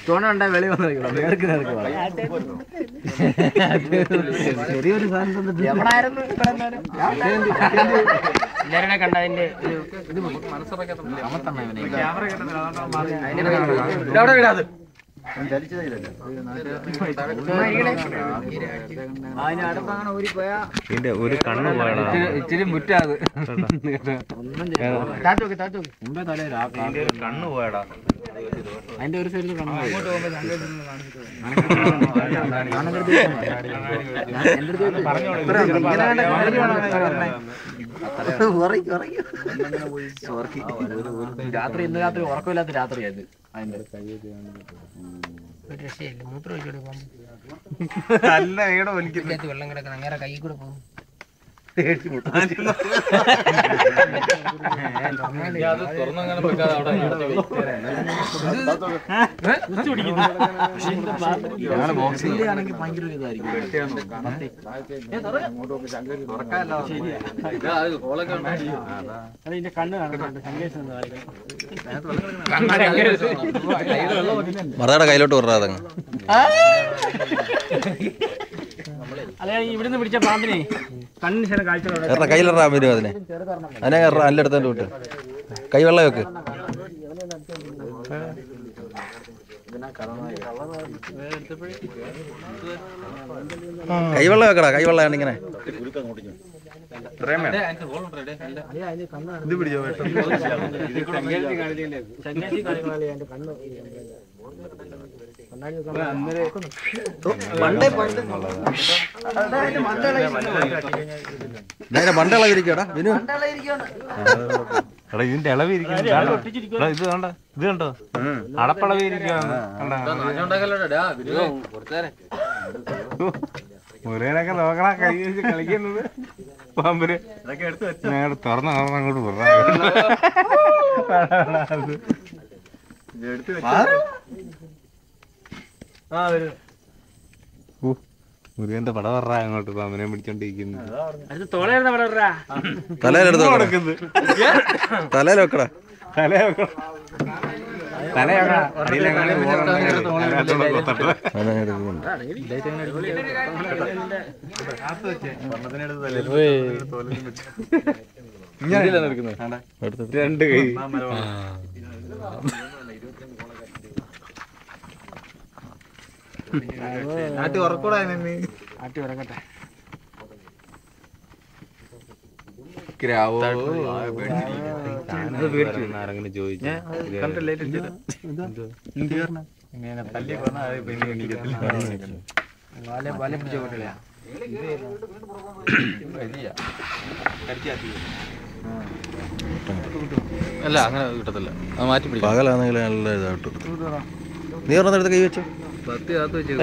തോണ വെളി വന്നിരിക്കണം ചെറിയൊരു സാധനം എല്ലാവരുടെ കണ്ടതിന്റെ ഇത് ഇതിന്റെ ഒരു കണ്ണ് ഇച്ചിരി മുറ്റാത് കണ്ണ് പോയടാ. അതിന്റെ ഒരു സൈഡിൽ കണ്ണ് രാത്രി ഇന്ന് രാത്രി ഉറക്കമില്ലാത്ത രാത്രിയായത്. അതിന്റെ രക്ഷയില്ല. മൂത്രം ഒഴിച്ചോട് നല്ല വെള്ളം കിടക്കണം. അങ്ങനെ കൈ കൂടെ പോകും. ബോക്സിന്റെ ആണെങ്കിൽ ഭയങ്കര ഇതായിരിക്കും. അതിന്റെ കണ്ണ് മറുപടി കയ്യിലോട്ട് വിടാതെ അല്ലെ ഇവിടുന്ന് പിടിച്ച പാമ്പിനെ കണ്ണിന് ചില കാഴ്ചകളുണ്ട്. കയ്യിലിറാൻ വരും അതിനെ അതിനെ അടുത്തോണ്ട് വിട്ട് കൈവെള്ളം വെക്ക്. കൈവെള്ളം വെക്കടാ. കൈവെള്ളം ഇങ്ങനെ ഇത് പിടിച്ചോ. മണ്ടളവിരിക്കടാ വിനു. എടാ ഇതിന്റെ ഇളവിരിക്കും. ഇത് കണ്ടോ, ഇത് കണ്ടോ അടപ്പളവിരിക്കാന്ന് മുരേനൊക്കെ നോക്കണ കൈ വെച്ച് കളിക്കുന്നത് പാമ്പിന് തുറന്ന് അങ്ങോട്ട് മുരുകന്റെ പട പറ അങ്ങോട്ട് പാമ്പിനെ പിടിച്ചോണ്ടിരിക്കുന്നു. തലയിലെടുത്ത് തലയിൽ വെക്കടാ. രണ്ട് കൈ ആട്ടി ഉറക്കൂടാ. ആട്ടി ഉറങ്ങട്ടെ. ആരെങ്കിലും ചോദിച്ചു അല്ല അങ്ങനെ കിട്ടത്തില്ല. മാറ്റി പിടിക്കും. പകലാണെങ്കിൽ നല്ല ഇതായിട്ട് നീ പറഞ്ഞെടുത്ത് കൈ വെച്ചോ. പത്തി കാത്തു വെച്ചു.